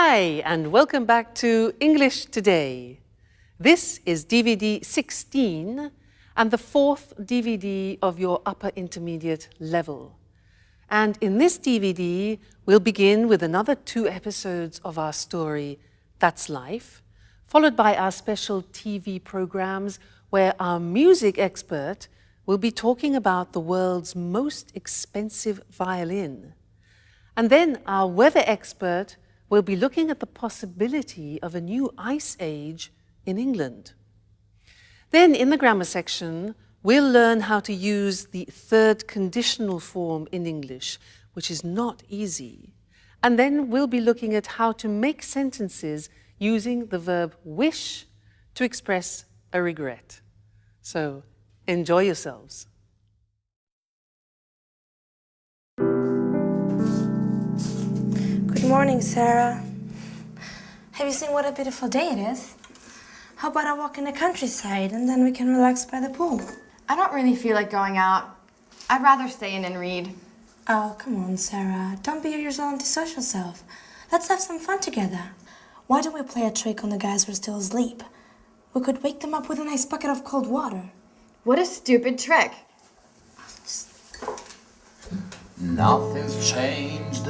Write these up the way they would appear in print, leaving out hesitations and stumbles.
Hi, and welcome back to English Today. This is DVD 16 and the fourth DVD of your upper intermediate level. And in this DVD, we'll begin with another 2 episodes of our story, That's Life, followed by our special TV programs where our music expert will be talking about the world's most expensive violin. And then our weather expert will be looking at the possibility of a new ice age in England. Then in the grammar section, we'll learn how to use the third conditional form in English, which is not easy. And then we'll be looking at how to make sentences using the verb wish to express a regret. So enjoy yourselves. Good morning, Sarah. Have you seen what a beautiful day it is? How about I walk in the countryside and then we can relax by the pool? I don't really feel like going out. I'd rather stay in and read. Oh, come on, Sarah. Don't be your usual antisocial self. Let's have some fun together. Why don't we play a trick on the guys who are still asleep? We could wake them up with a nice bucket of cold water. What a stupid trick. Nothing's changed,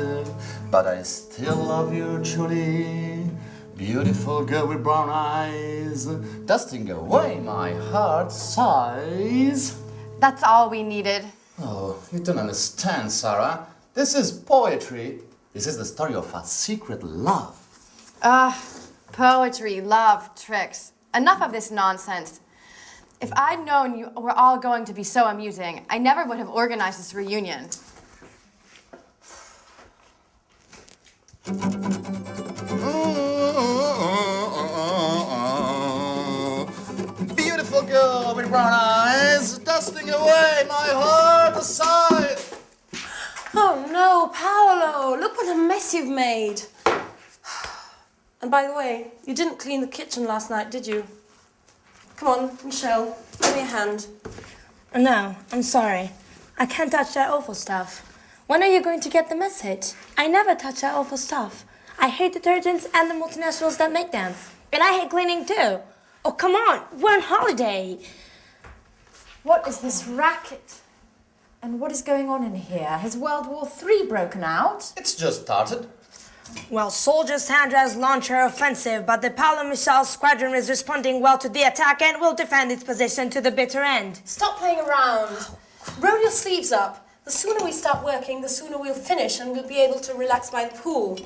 but I still love you truly. Beautiful girl with brown eyes, dusting away my heart's sighs. That's all we needed. Oh, you don't understand, Sarah. This is poetry. This is the story of a secret love. Poetry, love, tricks. Enough of this nonsense. If I'd known you were all going to be so amusing, I never would have organized this reunion. Beautiful girl with brown eyes, dusting away my heart aside. Oh no, Paolo! Look what a mess you've made. And by the way, you didn't clean the kitchen last night, did you? Come on, Michelle, give me a hand. No, I'm sorry. I can't touch that awful stuff. When are you going to get the message? I never touch that awful stuff. I hate detergents and the multinationals that make them. And I hate cleaning too. Oh, come on, we're on holiday. What is this racket? And what is going on in here? Has World War III broken out? It's just started. Well, Soldier Sandra's launched her offensive, but the Paolo Michel squadron is responding well to the attack and will defend its position to the bitter end. Stop playing around. Roll your sleeves up. The sooner we start working, the sooner we'll finish and we'll be able to relax by the pool.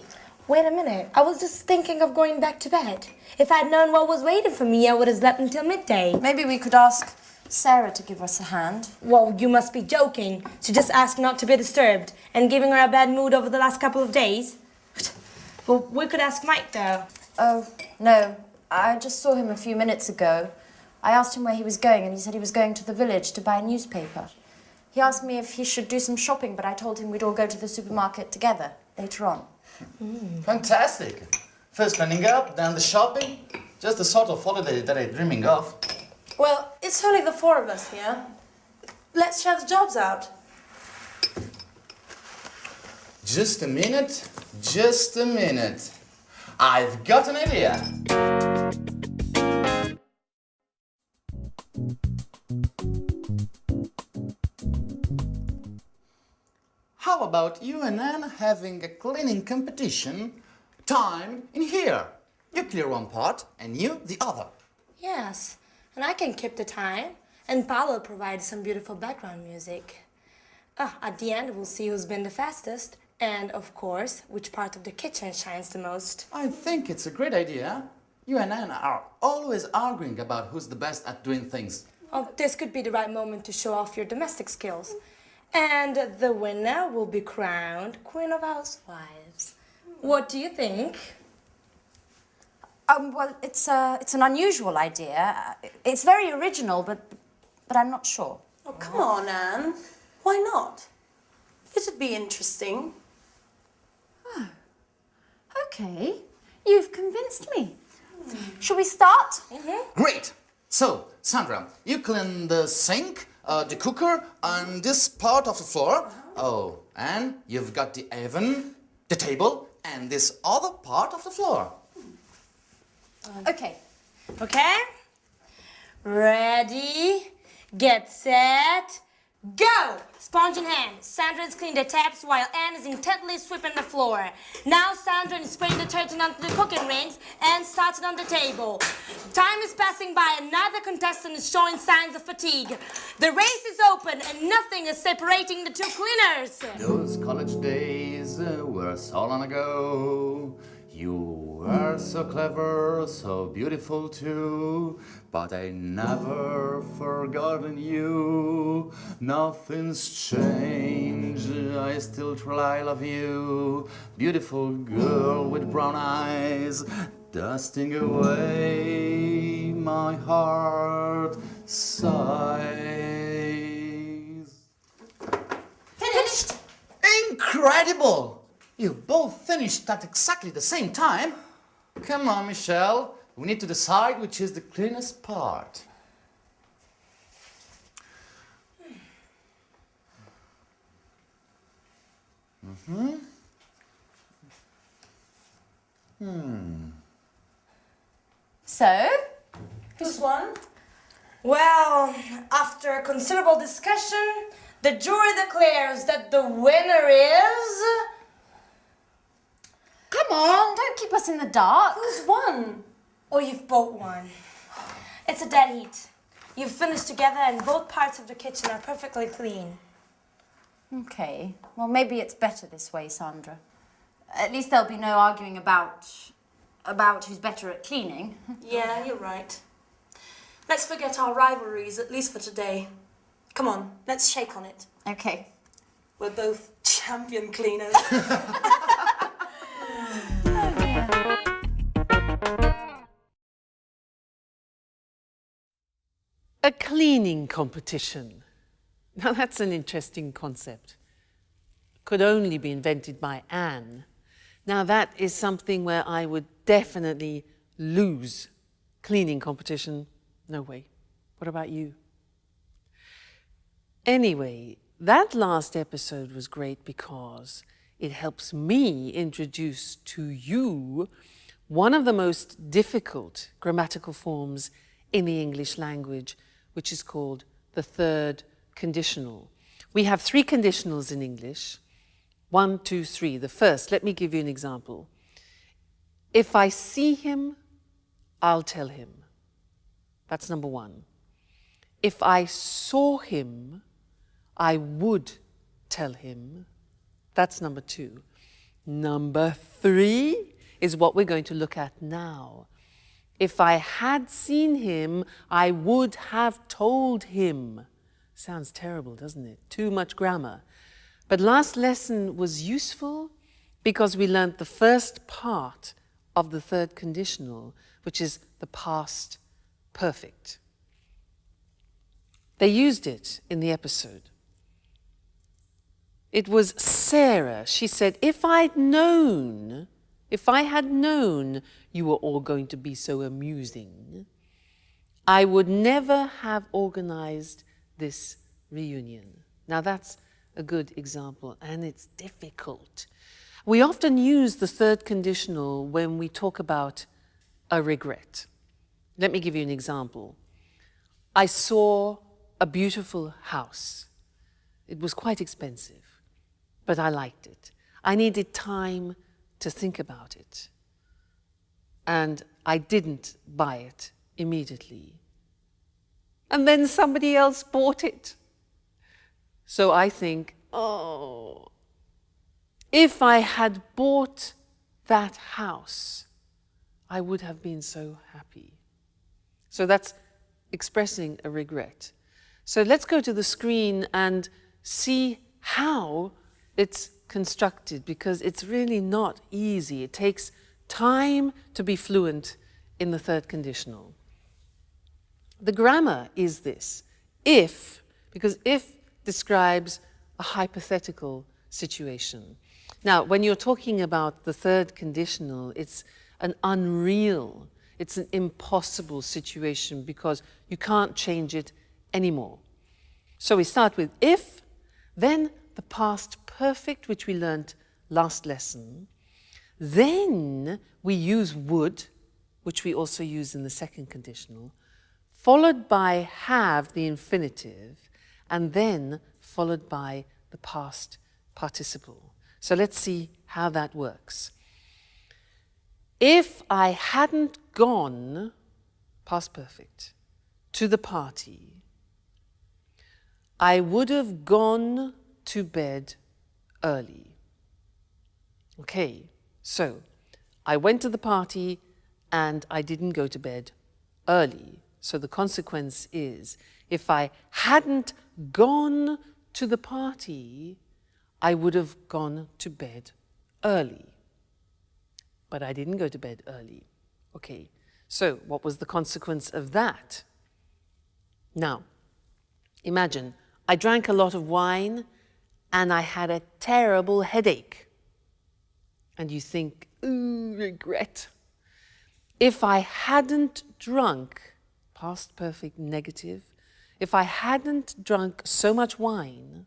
Wait a minute. I was just thinking of going back to bed. If I'd known what was waiting for me, I would have slept until midday. Maybe we could ask Sarah to give us a hand. Well, you must be joking. She just asked not to be disturbed and giving her a bad mood over the last couple of days. Well, we could ask Mike, though. Oh, no. I just saw him a few minutes ago. I asked him where he was going and he said he was going to the village to buy a newspaper. He asked me if he should do some shopping, but I told him we'd all go to the supermarket together later on. Fantastic. First cleaning up, then the shopping. Just the sort of holiday that I'm dreaming of. Well, it's only the 4 of us here. Let's share the jobs out. Just a minute, just a minute. I've got an idea. How about you and Anne having a cleaning competition? Time in here. You clear one part and you the other. Yes, and I can keep the time. And Paolo provides some beautiful background music. At the end, we'll see who's been the fastest. And, of course, which part of the kitchen shines the most. I think it's a great idea. You and Anne are always arguing about who's the best at doing things. Oh, this could be the right moment to show off your domestic skills. And the winner will be crowned Queen of Housewives. What do you think? Well, it's an unusual idea. It's very original, but I'm not sure. Oh, come on, Anne. Why not? It'd be interesting. Okay, you've convinced me. Shall we start? Great! So, Sandra, you clean the sink, the cooker, and this part of the floor. Oh, and you've got the oven, the table, and this other part of the floor. Okay. Okay? Ready, get set, go! Sponge in hand. Sandra is cleaning the taps while Anne is intently sweeping the floor. Now Sandra is spraying detergent onto the cooking rings and starts it on the table. Time is passing by. Another contestant is showing signs of fatigue. The race is open and nothing is separating the two cleaners. Those college days were so long ago. You were so clever, so beautiful too. But I never forgotten you. Nothing's changed. I still truly love you. Beautiful girl with brown eyes, dusting away my heart sighs. Finished. Incredible! You both finished at exactly the same time. Come on, Michelle. We need to decide which is the cleanest part. So, Who's won? Well, after considerable discussion, the jury declares that the winner is... come on, don't keep us in the dark. Who's won? Oh, you've both won. It's a dead heat. You've finished together and both parts of the kitchen are perfectly clean. Okay, well, maybe it's better this way, Sandra. At least there'll be no arguing about who's better at cleaning. Yeah, you're right. Let's forget our rivalries, at least for today. Come on, let's shake on it. Okay. We're both champion cleaners. A cleaning competition. Now that's an interesting concept. Could only be invented by Anne. Now that is something where I would definitely lose. Cleaning competition, no way. What about you? Anyway, that last episode was great because it helps me introduce to you one of the most difficult grammatical forms in the English language, which is called the third conditional. We have three conditionals in English. 1, 2, 3. The first, let me give you an example. If I see him, I'll tell him. That's number 1. If I saw him, I would tell him. That's number 2. Number 3 is what we're going to look at now. If I had seen him, I would have told him. Sounds terrible, doesn't it? Too much grammar. But last lesson was useful because we learned the first part of the third conditional, which is the past perfect. They used it in the episode. It was Sarah. She said, if I had known you were all going to be so amusing, I would never have organized this reunion. Now that's a good example, and it's difficult. We often use the third conditional when we talk about a regret. Let me give you an example. I saw a beautiful house. It was quite expensive, but I liked it. I needed time to think about it, and I didn't buy it immediately. And then somebody else bought it. So I think, oh, if I had bought that house, I would have been so happy. So that's expressing a regret. So let's go to the screen and see how it's constructed, because it's really not easy. It takes time to be fluent in the third conditional. The grammar is this: if, because if describes a hypothetical situation. Now, when you're talking about the third conditional, it's an unreal, it's an impossible situation because you can't change it anymore. So we start with if, then the past perfect, which we learned last lesson, Then we use would, which we also use in the second conditional, followed by have, the infinitive, and then followed by the past participle. So let's see how that works. If I hadn't gone, past perfect, to the party, I would have gone to bed early. Okay, so I went to the party and I didn't go to bed early. So the consequence is, if I hadn't gone to the party, I would have gone to bed early. But I didn't go to bed early. Okay, so what was the consequence of that? Now, imagine I drank a lot of wine and I had a terrible headache. And you think, ooh, regret. If I hadn't drunk, past perfect negative, if I hadn't drunk so much wine,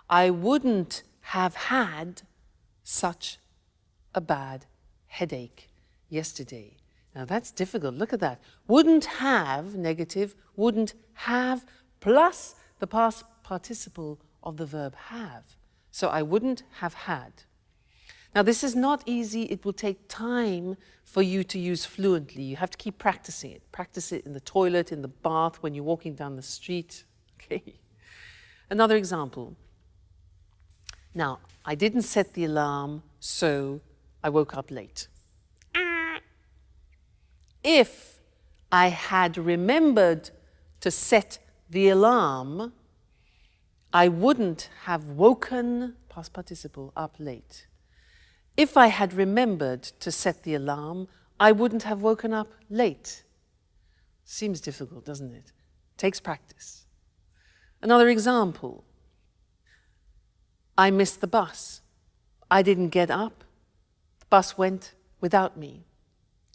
I wouldn't have had such a bad headache yesterday. Now that's difficult. Look at that. Wouldn't have, negative, wouldn't have, plus the past participle of the verb have. So I wouldn't have had. Now this is not easy. It will take time for you to use fluently. You have to keep practicing it. Practice it in the toilet, in the bath, when you're walking down the street. Okay. Another example. Now, I didn't set the alarm, so I woke up late. If I had remembered to set the alarm, I wouldn't have woken, past participle, up late. If I had remembered to set the alarm, I wouldn't have woken up late. Seems difficult, doesn't it? Takes practice. Another example. I missed the bus. I didn't get up. The bus went without me.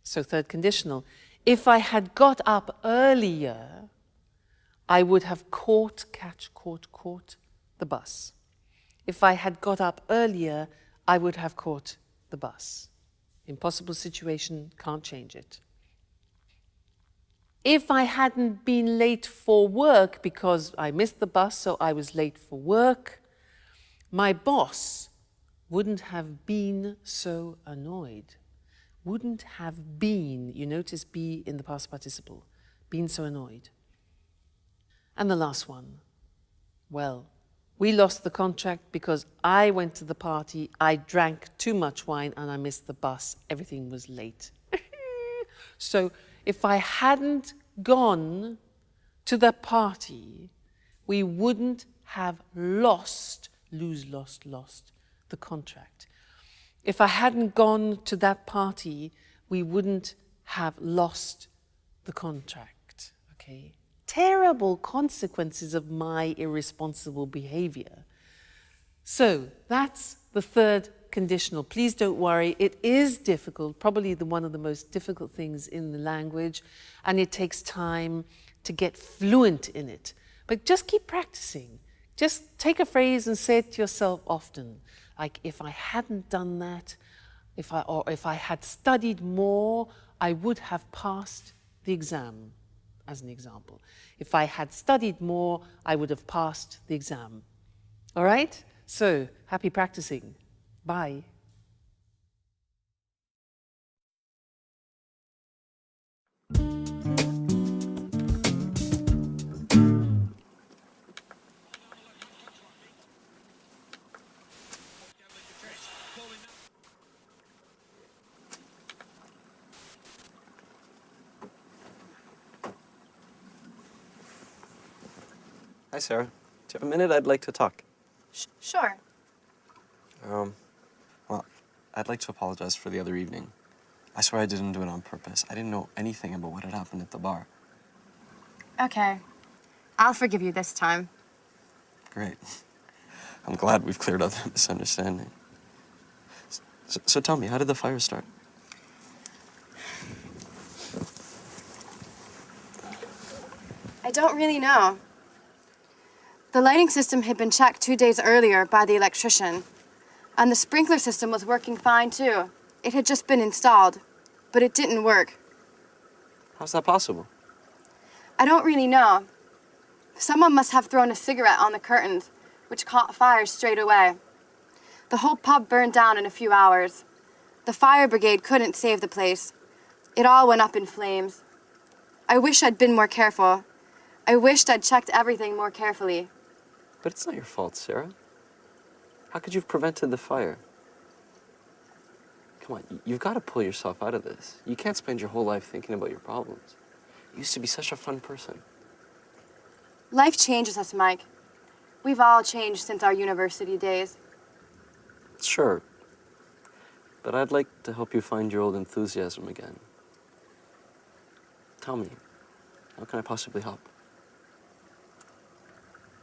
So third conditional. If I had got up earlier, I would have caught the bus. If I had got up earlier, I would have caught the bus. Impossible situation, can't change it. If I hadn't been late for work because I missed the bus, so I was late for work, my boss wouldn't have been so annoyed. Wouldn't have been, you notice be in the past participle, been so annoyed. And the last one, well, we lost the contract because I went to the party, I drank too much wine and I missed the bus. Everything was late. So if I hadn't gone to the party, we wouldn't have lost the contract. If I hadn't gone to that party, we wouldn't have lost the contract, okay? Terrible consequences of my irresponsible behavior. So that's the third conditional. Please don't worry, it is difficult, probably one of the most difficult things in the language, and it takes time to get fluent in it. But just keep practicing. Just take a phrase and say it to yourself often. Like, if I hadn't done that, if I had studied more, I would have passed the exam, as an example. If I had studied more, I would have passed the exam. All right? So, happy practicing. Bye. Hi, Sarah. Do you have a minute? I'd like to talk. Sure. Well, I'd like to apologize for the other evening. I swear I didn't do it on purpose. I didn't know anything about what had happened at the bar. Okay. I'll forgive you this time. Great. I'm glad we've cleared up that misunderstanding. So tell me, how did the fire start? I don't really know. The lighting system had been checked 2 days earlier by the electrician, And the sprinkler system was working fine too. It had just been installed, but it didn't work. How's that possible? I don't really know. Someone must have thrown a cigarette on the curtains, which caught fire straight away. The whole pub burned down in a few hours. The fire brigade couldn't save the place. It all went up in flames. I wish I'd been more careful. I wished I'd checked everything more carefully. But it's not your fault, Sarah. How could you have prevented the fire? Come on, you've got to pull yourself out of this. You can't spend your whole life thinking about your problems. You used to be such a fun person. Life changes us, Mike. We've all changed since our university days. Sure. But I'd like to help you find your old enthusiasm again. Tell me, how can I possibly help?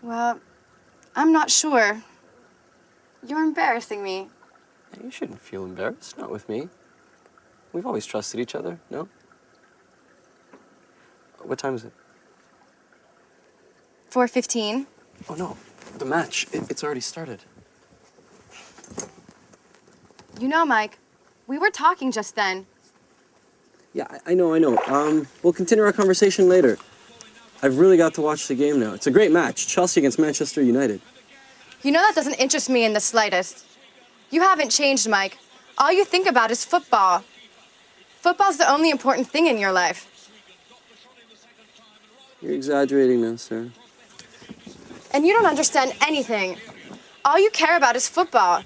Well, I'm not sure. You're embarrassing me. Hey, you shouldn't feel embarrassed, not with me. We've always trusted each other, no? What time is it? 4:15. Oh no, the match, it's already started. You know, Mike, we were talking just then. Yeah, I know. We'll continue our conversation later. I've really got to watch the game now. It's a great match, Chelsea against Manchester United. You know that doesn't interest me in the slightest. You haven't changed, Mike. All you think about is football. Football's the only important thing in your life. You're exaggerating now, Sarah. And you don't understand anything. All you care about is football.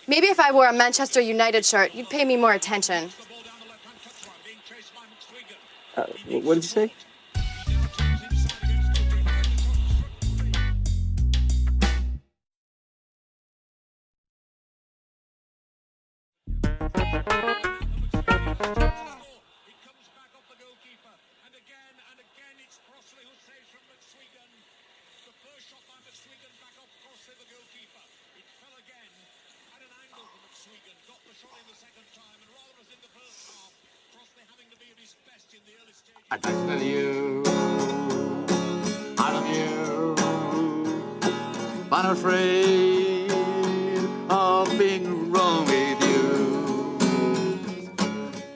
Maybe if I wore a Manchester United shirt, you'd pay me more attention. What did you say? I'd like to tell you, I love you, but I'm afraid of being wrong with you.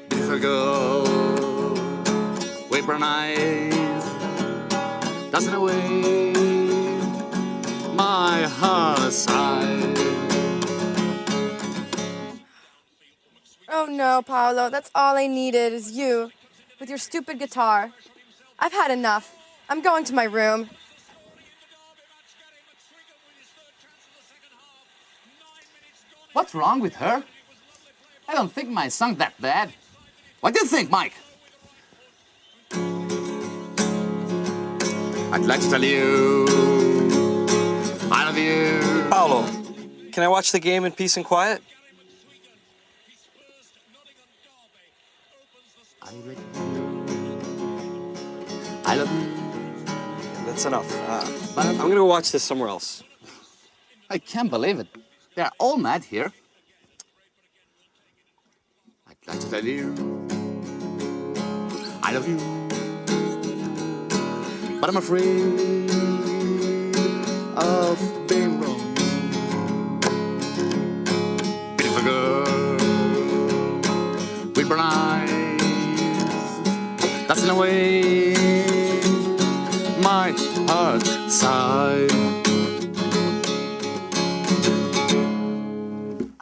Beautiful girl, with brown eyes, dancing away my heart aside. Oh no, Paolo, that's all I needed is you, with your stupid guitar. I've had enough. I'm going to my room. What's wrong with her? I don't think my song's that bad. What do you think, Mike? I'd like to tell you, I love you. Paolo, can I watch the game in peace and quiet? I love you. Yeah, that's enough. I'm gonna go watch this somewhere else. I can't believe it. They're all mad here. I'd like to tell you, I love you, but I'm afraid of being wrong. Beautiful girl with brown eyes, dancing away my heart side.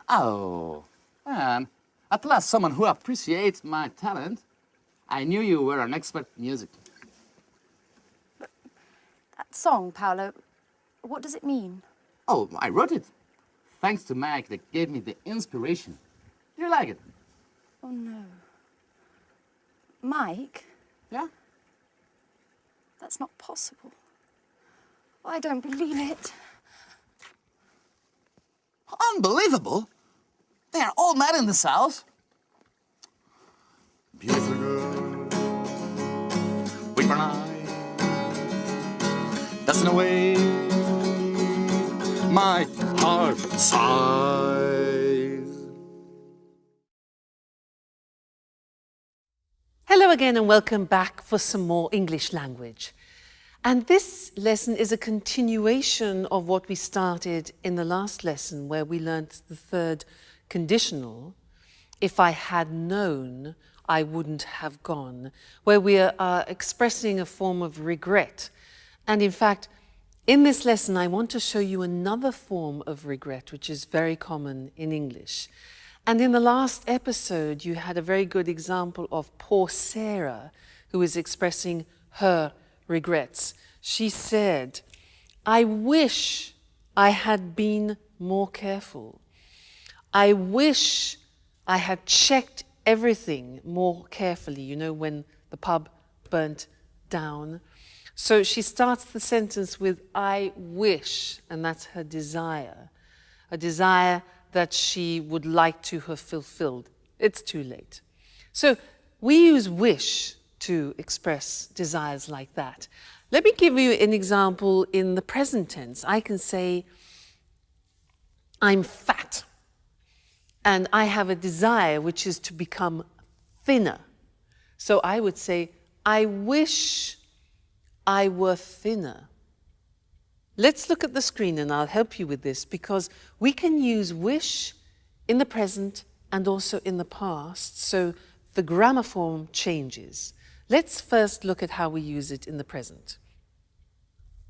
Oh, man. At last, someone who appreciates my talent. I knew you were an expert in music. That song, Paolo, what does it mean? Oh, I wrote it. Thanks to Mike that gave me the inspiration. Do you like it? Oh, no. Mike? Yeah? That's not possible. I don't believe it. Unbelievable. They are all mad in this house. Beautiful girl with brown eyes, dancing away my heart sighs. Hello again and welcome back for some more English language. And this lesson is a continuation of what we started in the last lesson, where we learnt the third conditional. If I had known, I wouldn't have gone, where we are expressing a form of regret. And in fact, in this lesson, I want to show you another form of regret, which is very common in English. And in the last episode, you had a very good example of poor Sarah, who is expressing her regrets. She said, I wish I had been more careful. I wish I had checked everything more carefully, you know, when the pub burnt down. So she starts the sentence with, I wish, and that's her desire, a desire that she would like to have fulfilled. It's too late. So we use wish to express desires like that. Let me give you an example in the present tense. I can say, I'm fat, and I have a desire which is to become thinner. So I would say, I wish I were thinner. Let's look at the screen and I'll help you with this, because we can use wish in the present and also in the past, so the grammar form changes. Let's first look at how we use it in the present.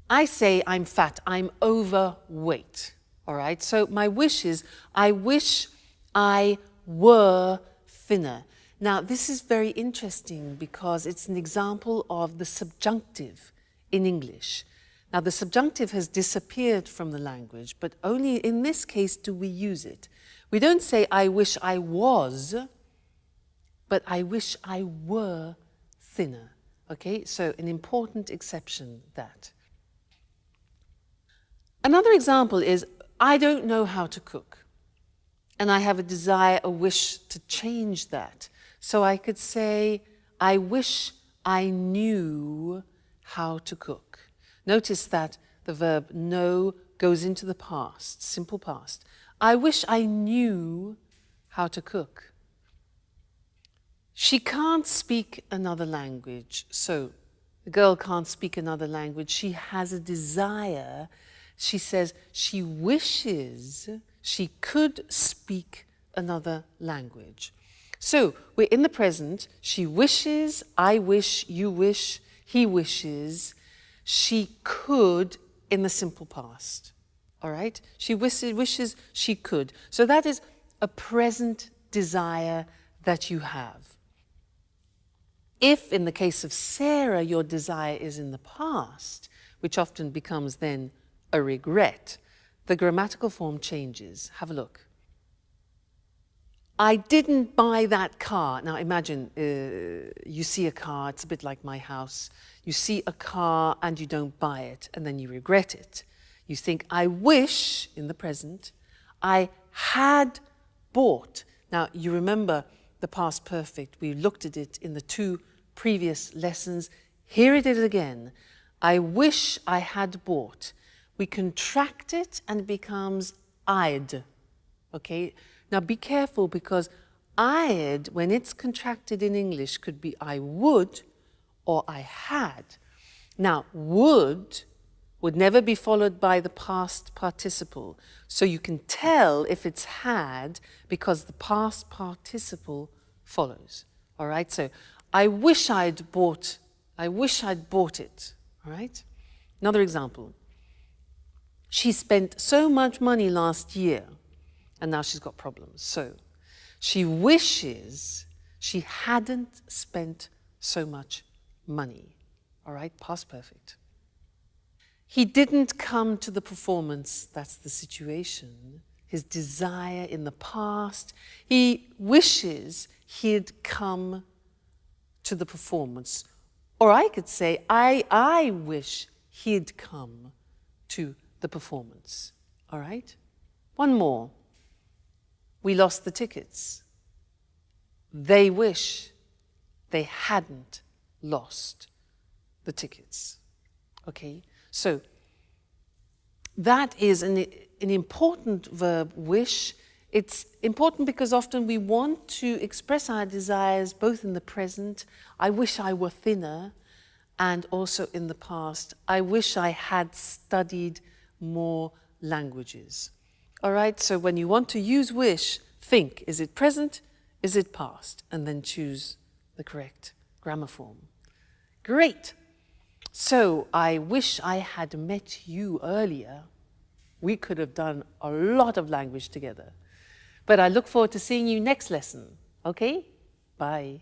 I say I'm fat, I'm overweight, all right? So my wish is, I wish I were thinner. Now, this is very interesting because it's an example of the subjunctive in English. Now, the subjunctive has disappeared from the language, but only in this case do we use it. We don't say, I wish I was, but I wish I were thinner. Okay, so an important exception, that. Another example is, I don't know how to cook, and I have a desire, a wish to change that. So I could say, I wish I knew how to cook. Notice that the verb know goes into the past, simple past. I wish I knew how to cook. She can't speak another language. So the girl can't speak another language. She has a desire. She says she wishes she could speak another language. So we're in the present. She wishes, I wish, you wish, he wishes. She could in the simple past. All right? She wishes she could. So that is a present desire that you have. If, in the case of Sarah, your desire is in the past, which often becomes then a regret, the grammatical form changes. Have a look. I didn't buy that car. Now imagine you see a car, it's a bit like my house. You see a car and you don't buy it, and then you regret it. You think, I wish, in the present, I had bought. Now you remember the past perfect. We looked at it in the 2 previous lessons. Here it is again. I wish I had bought. We contract it and it becomes I'd. Okay? Now be careful, because I'd, when it's contracted in English, could be I would or I had. Now, would never be followed by the past participle. So you can tell if it's had because the past participle follows. All right? So I wish I'd bought it. All right? Another example. She spent so much money last year, and now she's got problems. So she wishes she hadn't spent so much money. All right, past perfect. He didn't come to the performance, that's the situation. His desire in the past. He wishes he'd come to the performance. Or I could say, I wish he'd come to the performance. All right? One more. We lost the tickets. They wish they hadn't lost the tickets. Okay? So that is an important verb, wish. It's important because often we want to express our desires both in the present. I wish I were thinner. and also in the past, I wish I had studied more languages. All right, so when you want to use wish, think, is it present, is it past? And then choose the correct grammar form. Great. So I wish I had met you earlier. We could have done a lot of language together. But I look forward to seeing you next lesson. Okay? Bye.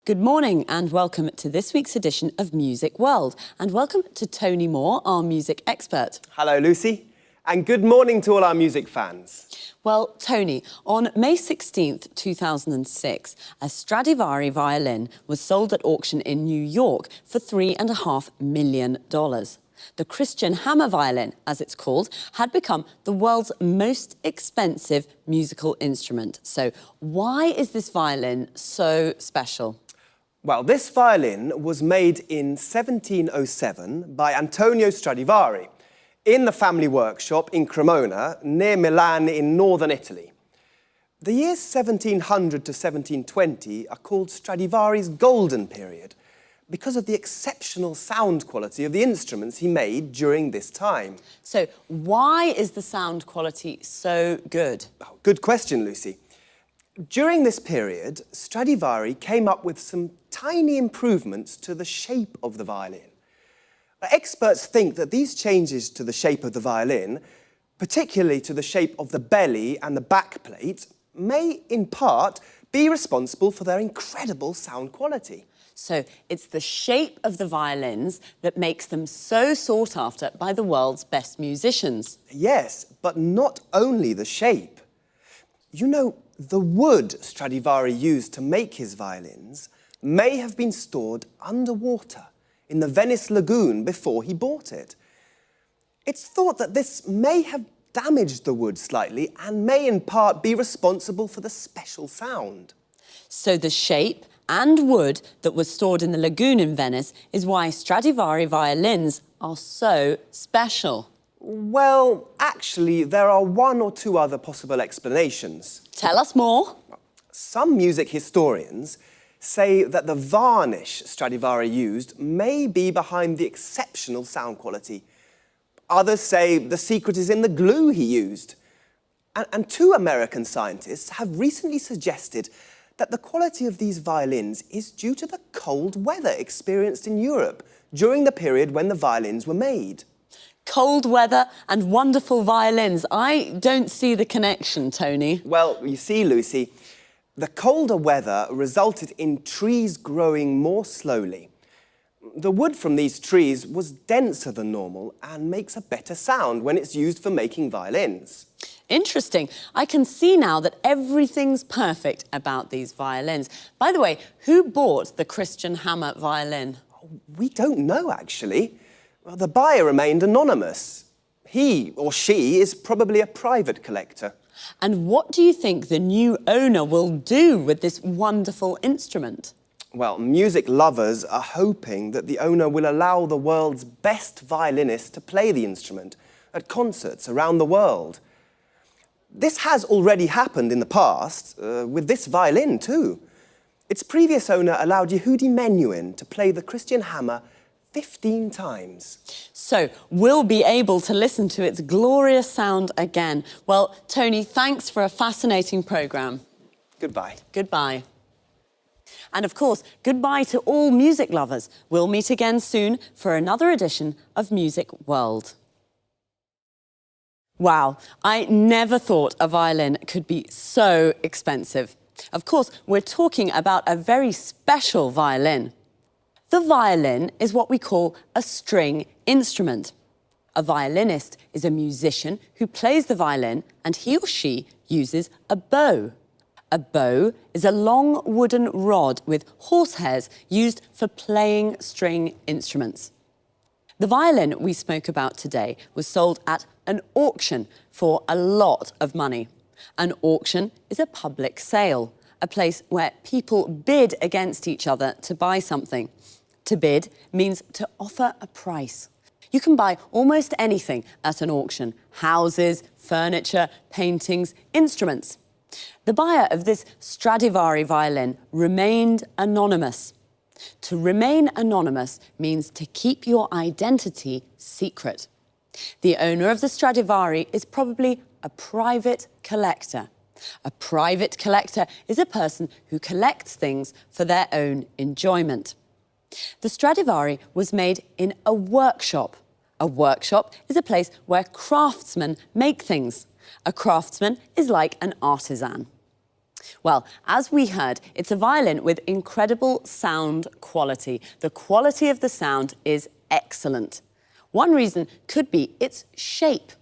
Good morning and welcome to this week's edition of Music World. And welcome to Tony Moore, our music expert. Hello, Lucy. And good morning to all our music fans. Well, Tony, on May 16th, 2006, a Stradivari violin was sold at auction in New York for $3.5 million. The Christian hammer violin, as it's called, had become the world's most expensive musical instrument. So why is this violin so special? Well, this violin was made in 1707 by Antonio Stradivari in the family workshop in Cremona, near Milan in northern Italy. The years 1700 to 1720 are called Stradivari's golden period because of the exceptional sound quality of the instruments he made during this time. So why is the sound quality so good? Oh, good question, Lucy. During this period, Stradivari came up with some tiny improvements to the shape of the violin. Experts think that these changes to the shape of the violin, particularly to the shape of the belly and the back plate, may in part be responsible for their incredible sound quality. So it's the shape of the violins that makes them so sought after by the world's best musicians. Yes, but not only the shape. You know, the wood Stradivari used to make his violins may have been stored underwater in the Venice lagoon before he bought it. It's thought that this may have damaged the wood slightly and may in part be responsible for the special sound. So the shape and wood that was stored in the lagoon in Venice is why Stradivari violins are so special. Well, actually, there are one or two other possible explanations. Tell us more. Some music historians say that the varnish Stradivari used may be behind the exceptional sound quality. Others say the secret is in the glue he used. And two American scientists have recently suggested that the quality of these violins is due to the cold weather experienced in Europe during the period when the violins were made. Cold weather and wonderful violins. I don't see the connection, Tony. Well, you see, Lucy, the colder weather resulted in trees growing more slowly. The wood from these trees was denser than normal and makes a better sound when it's used for making violins. Interesting. I can see now that everything's perfect about these violins. By the way, who bought the Christian hammer violin? We don't know, actually. Well, the buyer remained anonymous. He or she is probably a private collector. And what do you think the new owner will do with this wonderful instrument? Well, music lovers are hoping that the owner will allow the world's best violinists to play the instrument at concerts around the world. This has already happened in the past, with this violin too. Its previous owner allowed Yehudi Menuhin to play the Christian hammer 15 times. So we'll be able to listen to its glorious sound again. Well, Tony, thanks for a fascinating programme. Goodbye. Goodbye. And of course, goodbye to all music lovers. We'll meet again soon for another edition of Music World. Wow, I never thought a violin could be so expensive. Of course, we're talking about a very special violin. The violin is what we call a string instrument. A violinist is a musician who plays the violin and he or she uses a bow. A bow is a long wooden rod with horsehairs used for playing string instruments. The violin we spoke about today was sold at an auction for a lot of money. An auction is a public sale, a place where people bid against each other to buy something. To bid means to offer a price. You can buy almost anything at an auction: houses, furniture, paintings, instruments. The buyer of this Stradivari violin remained anonymous. To remain anonymous means to keep your identity secret. The owner of the Stradivari is probably a private collector. A private collector is a person who collects things for their own enjoyment. The Stradivari was made in a workshop. A workshop is a place where craftsmen make things. A craftsman is like an artisan. Well, as we heard, it's a violin with incredible sound quality. The quality of the sound is excellent. One reason could be its shape.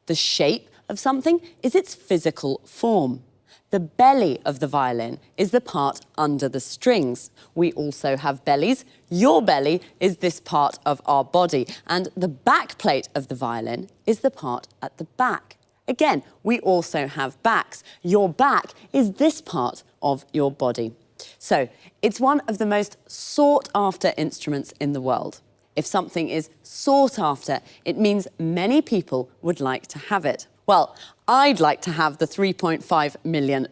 The shape of something is its physical form. The belly of the violin is the part under the strings. We also have bellies. Your belly is this part of our body, and the back plate of the violin is the part at the back. Again, we also have backs. Your back is this part of your body. So, it's one of the most sought-after instruments in the world. If something is sought after, it means many people would like to have it. Well, I'd like to have the $3.5 million.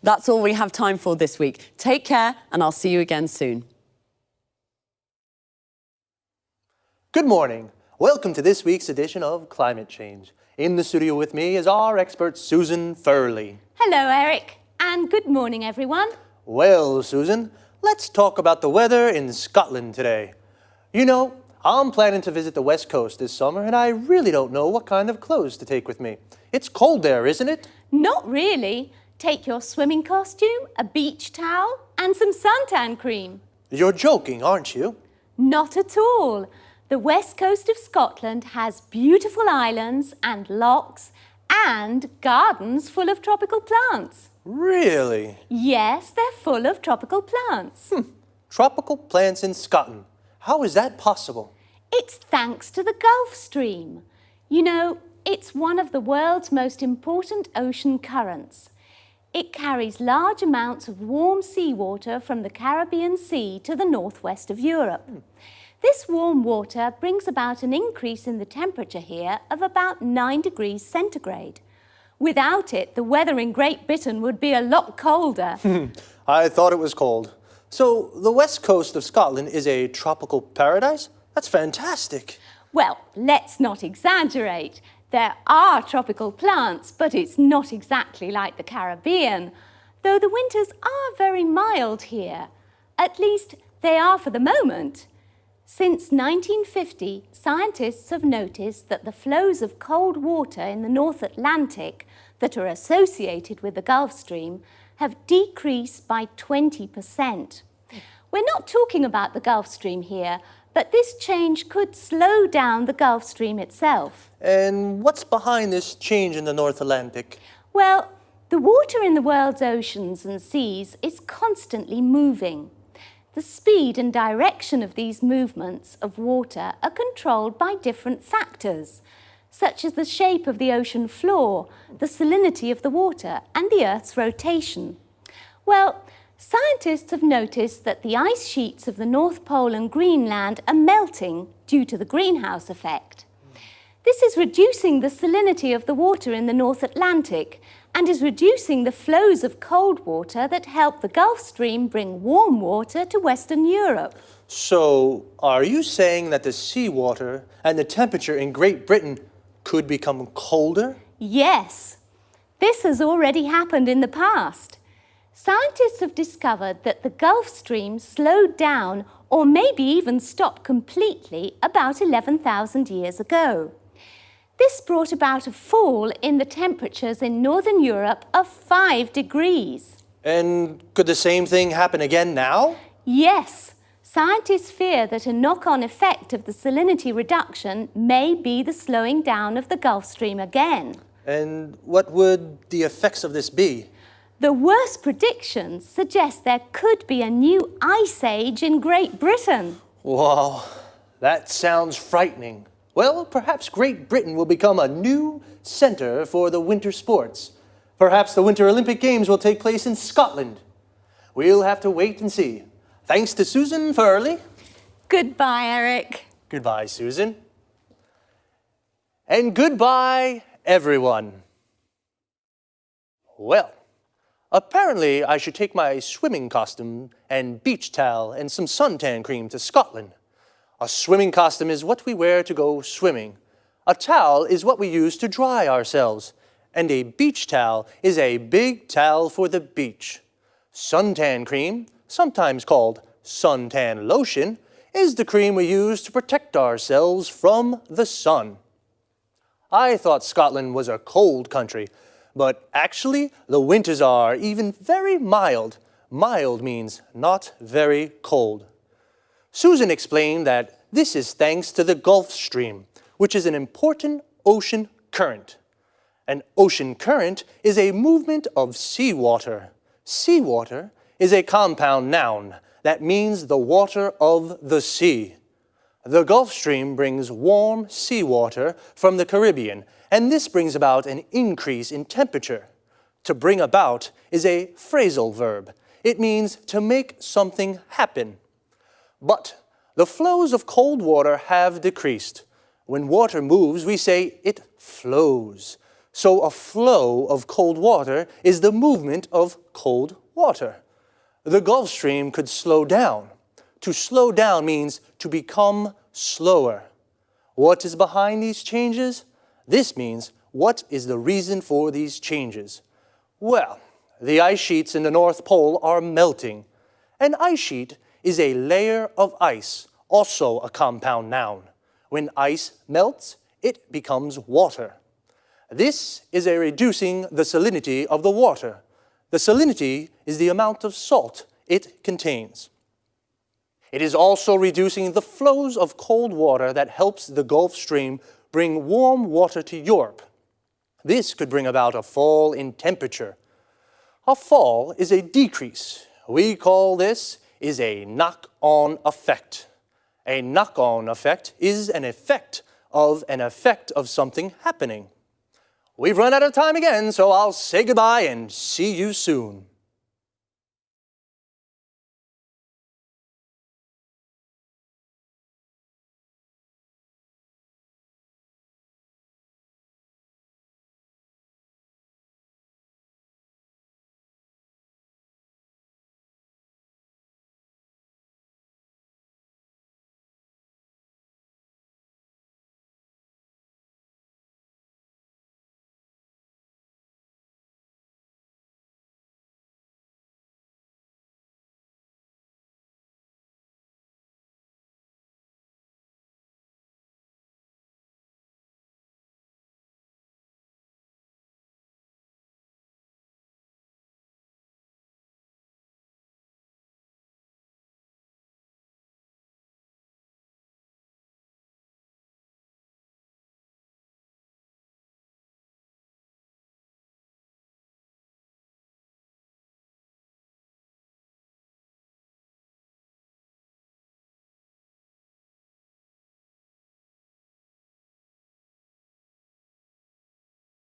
That's all we have time for this week. Take care, and I'll see you again soon. Good morning. Welcome to this week's edition of Climate Change. In the studio with me is our expert, Susan Furley. Hello, Eric, and good morning, everyone. Well, Susan, let's talk about the weather in Scotland today. You know, I'm planning to visit the West Coast this summer, and I really don't know what kind of clothes to take with me. It's cold there, isn't it? Not really. Take your swimming costume, a beach towel, and some suntan cream. You're joking, aren't you? Not at all. The west coast of Scotland has beautiful islands and lochs and gardens full of tropical plants. Really? Yes, they're full of tropical plants. Tropical plants in Scotland. How is that possible? It's thanks to the Gulf Stream. You know, it's one of the world's most important ocean currents. It carries large amounts of warm seawater from the Caribbean Sea to the northwest of Europe. This warm water brings about an increase in the temperature here of about 9 degrees centigrade. Without it, the weather in Great Britain would be a lot colder. I thought it was cold. So the west coast of Scotland is a tropical paradise? That's fantastic. Well, let's not exaggerate. There are tropical plants, but it's not exactly like the Caribbean, though the winters are very mild here. At least they are for the moment. Since 1950, scientists have noticed that the flows of cold water in the North Atlantic that are associated with the Gulf Stream have decreased by 20%. We're not talking about the Gulf Stream here, but this change could slow down the Gulf Stream itself. And what's behind this change in the North Atlantic? Well, the water in the world's oceans and seas is constantly moving. The speed and direction of these movements of water are controlled by different factors, such as the shape of the ocean floor, the salinity of the water, and the Earth's rotation. Well, scientists have noticed that the ice sheets of the North Pole and Greenland are melting due to the greenhouse effect. This is reducing the salinity of the water in the North Atlantic and is reducing the flows of cold water that help the Gulf Stream bring warm water to Western Europe. So, are you saying that the seawater and the temperature in Great Britain could become colder? Yes. This has already happened in the past. Scientists have discovered that the Gulf Stream slowed down or maybe even stopped completely about 11,000 years ago. This brought about a fall in the temperatures in Northern Europe of 5 degrees. And could the same thing happen again now? Yes. Scientists fear that a knock-on effect of the salinity reduction may be the slowing down of the Gulf Stream again. And what would the effects of this be? The worst predictions suggest there could be a new ice age in Great Britain. Wow, that sounds frightening. Well, perhaps Great Britain will become a new center for the winter sports. Perhaps the Winter Olympic Games will take place in Scotland. We'll have to wait and see. Thanks to Susan Furley. Goodbye, Eric. Goodbye, Susan. And goodbye, everyone. Well, apparently I should take my swimming costume and beach towel and some suntan cream to Scotland. A swimming costume is what we wear to go swimming. A towel is what we use to dry ourselves. And a beach towel is a big towel for the beach. Suntan cream, sometimes called suntan lotion, is the cream we use to protect ourselves from the sun. I thought Scotland was a cold country, but actually the winters are even very mild. Mild means not very cold. Susan explained that this is thanks to the Gulf Stream, which is an important ocean current. An ocean current is a movement of seawater. Seawater is a compound noun that means the water of the sea. The Gulf Stream brings warm seawater from the Caribbean, and this brings about an increase in temperature. To bring about is a phrasal verb. It means to make something happen. But the flows of cold water have decreased. When water moves, we say it flows. So a flow of cold water is the movement of cold water. The Gulf Stream could slow down. To slow down means to become slower. What is behind these changes? This means, what is the reason for these changes? Well, the ice sheets in the North Pole are melting. An ice sheet is a layer of ice, also a compound noun. When ice melts, it becomes water. This is a reducing the salinity of the water. The salinity is the amount of salt it contains. It is also reducing the flows of cold water that helps the Gulf Stream bring warm water to Europe. This could bring about a fall in temperature. A fall is a decrease. We call this is a knock-on effect. A knock-on effect is an effect of something happening. We've run out of time again, so I'll say goodbye and see you soon.